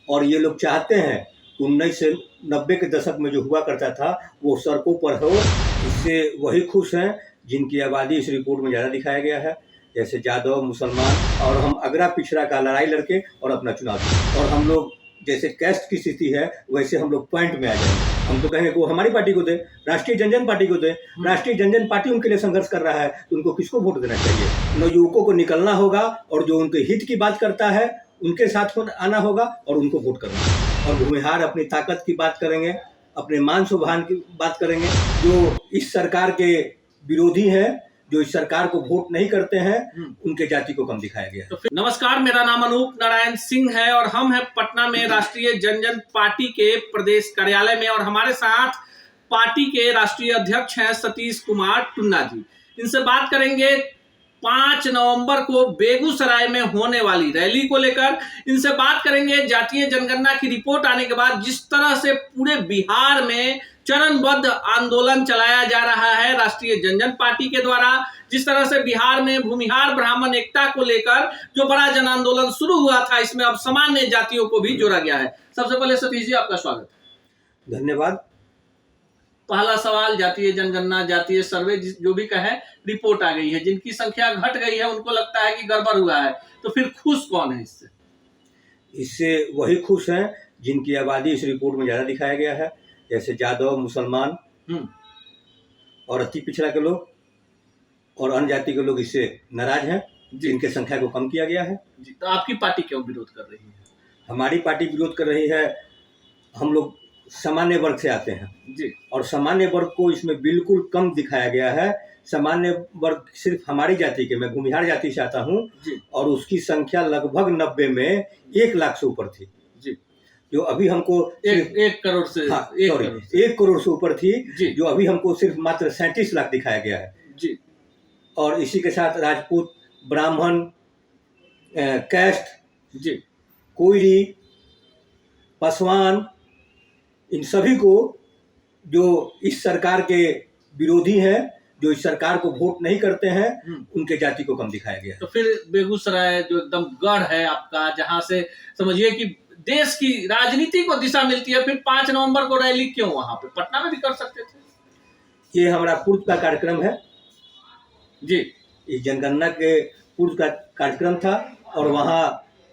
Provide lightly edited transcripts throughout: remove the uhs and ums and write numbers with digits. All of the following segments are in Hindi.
और ये लोग चाहते हैं कि 1990 के दशक में जो हुआ करता था वो सड़कों पर हो। इससे वही खुश हैं जिनकी आबादी इस रिपोर्ट में ज़्यादा दिखाया गया है, जैसे यादव, मुसलमान, और हम अगड़ा पिछड़ा का लड़ाई लड़के और अपना चुनाव जीते। और हम लोग जैसे कैस्ट की स्थिति है वैसे हम लोग पॉइंट में आ जाएंगे। हम तो कहेंगे कि वो हमारी पार्टी को दे, राष्ट्रीय जनजन पार्टी को दे। राष्ट्रीय जनजन पार्टी उनके लिए संघर्ष कर रहा है तो उनको किसको वोट देना चाहिए? नवयुवकों को निकलना होगा और जो उनके हित की बात करता है उनके साथ आना होगा और उनको वोट करना होगा। और भूमिहार अपनी ताकत की बात करेंगे, अपने मान सम्मान की बात करेंगे। जो इस सरकार के विरोधी हैं, जो इस सरकार को वोट नहीं करते हैं, उनके जाति को कम दिखाया गया। तो नमस्कार, मेरा नाम अनूप नारायण सिंह है और हम हैं पटना में राष्ट्रीय जनजन पार्टी के प्रदेश कार्यालय में। और हमारे साथ पार्टी के राष्ट्रीय अध्यक्ष हैं सतीश कुमार टुन्ना जी। इनसे बात करेंगे 5 नवंबर को बेगूसराय में होने वाली रैली को लेकर। इनसे बात करेंगे जातीय जनगणना की रिपोर्ट आने के बाद जिस तरह से पूरे बिहार में चरणबद्ध आंदोलन चलाया जा रहा है राष्ट्रीय जनजन पार्टी के द्वारा, जिस तरह से बिहार में भूमिहार ब्राह्मण एकता को लेकर जो बड़ा जन आंदोलन शुरू हुआ था, इसमें अब सामान्य जातियों को भी जोड़ा गया है। सबसे पहले सतीश जी, आपका स्वागत। धन्यवाद। पहला सवाल, जातीय जनगणना, जातीय सर्वे जो भी कहे, रिपोर्ट आ गई है, जिनकी संख्या घट गई है उनको लगता है कि गड़बड़ हुआ है, तो फिर खुश कौन है इससे? इससे वही खुश हैं जिनकी आबादी इस रिपोर्ट में ज़्यादा दिखाया गया है, जैसे यादव, मुसलमान और अति पिछड़ा के लोग और अन्य जाति के लोग इससे नाराज हैं, जिनके संख्या को कम किया गया है। तो आपकी पार्टी क्यों विरोध कर रही है? हमारी पार्टी विरोध कर रही है, हम लोग सामान्य वर्ग से आते हैं जी, और सामान्य वर्ग को इसमें बिल्कुल कम दिखाया गया है। सामान्य वर्ग सिर्फ हमारी जाति के, मैं भूमिहार जाति से आता हूँ, और उसकी संख्या लगभग 90 में 1 लाख से ऊपर थी जी, जो अभी हमको 1 करोड़ से, हाँ, 1 करोड़ से ऊपर थी, जो अभी हमको सिर्फ मात्र 37 लाख दिखाया गया है जी। और इसी के साथ राजपूत, ब्राह्मण, कैस्ट जी, कोयरी, पासवान, इन सभी को जो इस सरकार के विरोधी हैं, जो इस सरकार को वोट नहीं करते हैं, उनके जाति को कम दिखाया गया। तो फिर बेगूसराय जो एकदम गढ़ है आपका, जहां से समझिए कि देश की राजनीति को दिशा मिलती है, फिर 5 नवंबर को रैली क्यों वहां पे? पटना में भी कर सकते थे। ये हमारा पूर्व का कार्यक्रम है जी, इस जनगणना के पूर्व का कार्यक्रम था और वहाँ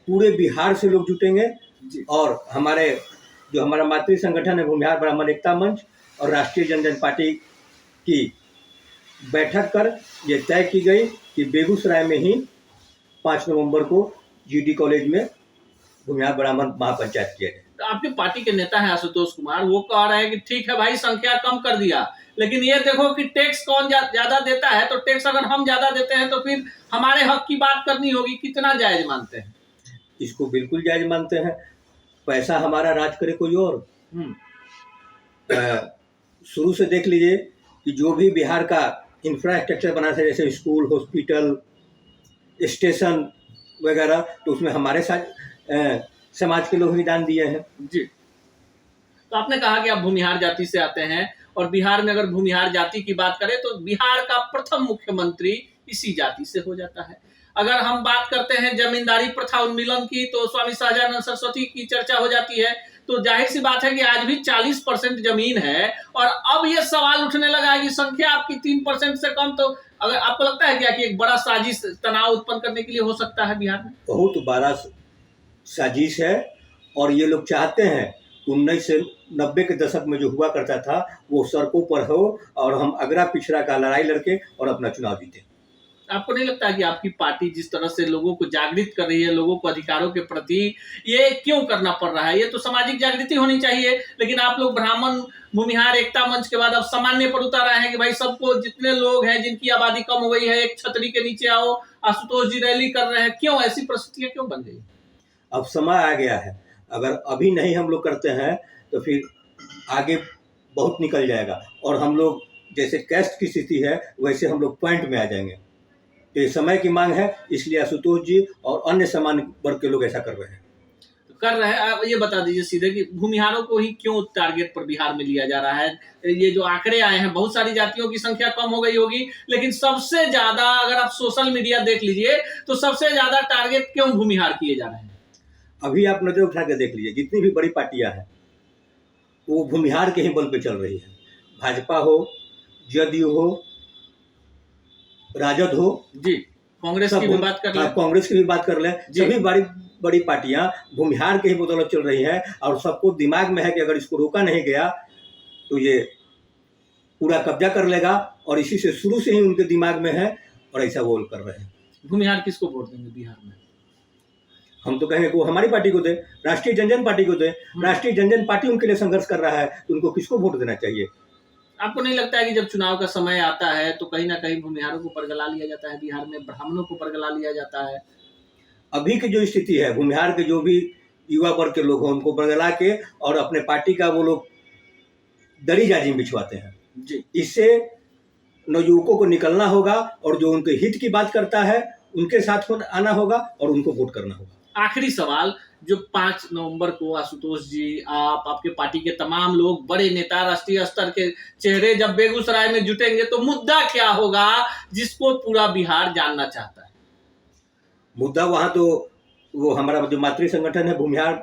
पूरे बिहार से लोग जुटेंगे और हमारा मातृ संगठन है भूमिहार ब्राह्मण एकता मंच और राष्ट्रीय जनजन पार्टी की बैठक कर ये तय की गई कि बेगूसराय में ही 5 नवंबर को जीडी कॉलेज में भूमिहार ब्राह्मण महापंचायत किया जाए। तो आपकी पार्टी के नेता है आशुतोष कुमार, वो कह रहे हैं कि ठीक है भाई, संख्या कम कर दिया, लेकिन ये देखो कि टैक्स कौन ज्यादा देता है, तो टैक्स अगर हम ज्यादा देते हैं तो फिर हमारे हक की बात करनी होगी। कितना जायज मानते हैं? इसको बिल्कुल जायज मानते हैं। पैसा हमारा राज करे कोई और। शुरू से देख लीजिए कि जो भी बिहार का इंफ्रास्ट्रक्चर बना था, जैसे स्कूल, हॉस्पिटल, स्टेशन वगैरह, तो उसमें हमारे साथ समाज के लोग ही दान दिए हैं। जी, तो आपने कहा कि आप भूमिहार जाति से आते हैं और बिहार में अगर भूमिहार जाति की बात करें तो बिहार का प्रथम मुख्यमंत्री इसी जाति से हो जाता है। अगर हम बात करते हैं जमींदारी प्रथा उन्मूलन की, तो स्वामी सहजानंद सरस्वती की चर्चा हो जाती है। तो जाहिर सी बात है कि आज भी 40% जमीन है और अब ये सवाल उठने लगा है कि संख्या आपकी 3% से कम। तो अगर आपको लगता है क्या कि एक बड़ा साजिश तनाव उत्पन्न करने के लिए हो सकता है बिहार में? बहुत बड़ा साजिश है और ये लोग चाहते हैं 1990 के दशक में जो हुआ करता था वो सड़कों पर हो और हम अगड़ा पिछड़ा का लड़ाई लड़के और अपना चुनाव जीते। आपको नहीं लगता कि आपकी पार्टी जिस तरह से लोगों को जागृत कर रही है, लोगों को अधिकारों के प्रति, ये क्यों करना पड़ रहा है? ये तो सामाजिक जागृति होनी चाहिए, लेकिन आप लोग ब्राह्मण भूमिहार एकता मंच के बाद अब सामान्य पर उतर आए हैं कि भाई सबको, जितने लोग हैं जिनकी आबादी कम हो गई है, एक छतरी के नीचे आओ। आशुतोष जी रैली कर रहे हैं, क्यों ऐसी परिस्थितियां क्यों बन गई? अब समय आ गया है, अगर अभी नहीं हम लोग करते हैं तो फिर आगे बहुत निकल जाएगा और हम लोग जैसे कैस्ट की स्थिति है वैसे हम लोग पॉइंट में आ जाएंगे। ये समय की मांग है, इसलिए आशुतोष जी और अन्य सामान्य वर्ग के लोग ऐसा कर रहे हैं। ये बता दीजिए सीधे कि भूमिहारों को ही क्यों टारगेट पर बिहार में लिया जा रहा है? ये जो आंकड़े आए हैं, बहुत सारी जातियों की संख्या कम हो गई होगी, लेकिन सबसे ज्यादा अगर आप सोशल मीडिया देख लीजिए तो सबसे ज्यादा टारगेट क्यों भूमिहार किए जा रहे हैं? अभी आप नजर उठा के देख लीजिए, जितनी भी बड़ी पार्टियां हैं वो भूमिहार के ही बल पे चल रही है। भाजपा हो, जदयू हो, राजद हो, जी, कांग्रेस की भी बात कर लें, कांग्रेस की भी बात कर लें, जी। सभी बड़ी बड़ी पार्टियां भूमिहार के ही बदौलत चल रही है। और सबको दिमाग में है कि अगर इसको रोका नहीं गया तो ये पूरा कब्जा कर लेगा, और इसी से शुरू से ही उनके दिमाग में है और ऐसा वो कर रहे हैं। भूमिहार किसको वोट देंगे बिहार में? हम तो कहेंगे वो हमारी पार्टी को दे, राष्ट्रीय जनजन पार्टी को दे। राष्ट्रीय जनजन पार्टी उनके लिए संघर्ष कर रहा है, तो उनको किसको वोट देना चाहिए? आपको नहीं लगता है कि जब चुनाव का समय आता है तो कहीं ना कहीं भूमिहारों को परगला लिया जाता है, बिहार में ब्राह्मणों को परगला लिया जाता है? अभी की जो स्थिति है, भूमिहार के जो भी युवा वर्ग के लोग हैं उनको बरगला के और अपने पार्टी का वो लोग दरी जाजिम बिछवाते हैं जी। इससे नवयुवकों को निकलना होगा और जो उनके हित की बात करता है उनके साथ आना होगा और उनको वोट करना होगा। आखिरी सवाल, जो 5 नवंबर को आशुतोष जी, आप, आपके पार्टी के तमाम लोग, बड़े नेता, राष्ट्रीय स्तर के चेहरे जब बेगूसराय में जुटेंगे तो मुद्दा क्या होगा जिसको पूरा बिहार जानना चाहता है? मुद्दा वहाँ तो वो हमारा जो मातृ संगठन है भूमिहार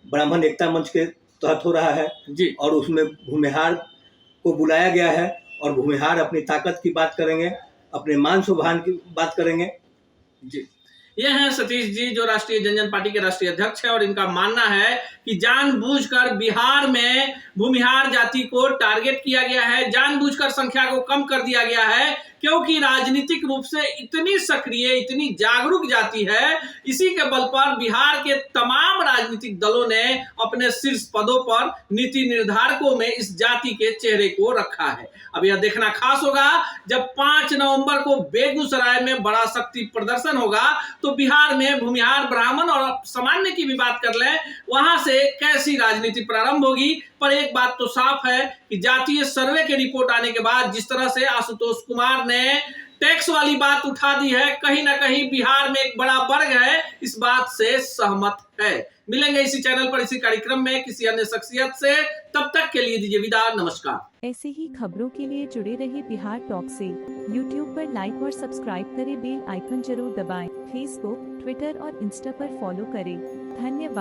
ब्राह्मण एकता मंच के तहत हो रहा है जी। और उसमें भूमिहार को बुलाया गया है और भूमिहार अपनी ताकत की बात करेंगे, अपने मान शोभान की बात करेंगे। जी, ये हैं सतीश जी जो राष्ट्रीय जनजन पार्टी के राष्ट्रीय अध्यक्ष है, और इनका मानना है कि जानबूझकर बिहार में भूमिहार जाति को टारगेट किया गया है, जानबूझकर संख्या को कम कर दिया गया है, क्योंकि राजनीतिक रूप से इतनी सक्रिय, इतनी जागरूक जाति है। इसी के बल पर बिहार के तमाम राजनीतिक दलों ने अपने शीर्ष पदों पर नीति निर्धारकों में इस जाति के चेहरे को रखा है। अब यह देखना खास होगा जब 5 नवंबर को बेगूसराय में बड़ा शक्ति प्रदर्शन होगा तो बिहार में भूमिहार ब्राह्मण और सामान्य की भी बात कर लें, वहां से कैसी राजनीति प्रारंभ होगी। पर एक बात तो साफ है कि जातीय सर्वे की रिपोर्ट आने के बाद जिस तरह से आशुतोष कुमार ने टैक्स वाली बात उठा दी है, कहीं ना कहीं बिहार में एक बड़ा वर्ग है इस बात से सहमत है। मिलेंगे इसी चैनल पर इसी कार्यक्रम में किसी अन्य शख्सियत से, तब तक के लिए दीजिए विदा, नमस्कार। ऐसे ही खबरों के लिए जुड़े रहिए बिहार टॉक से। यूट्यूब पर लाइक और सब्सक्राइब करें, बेल आइकन जरूर दबाएं। फेसबुक, ट्विटर और इंस्टा पर फॉलो करें। धन्यवाद।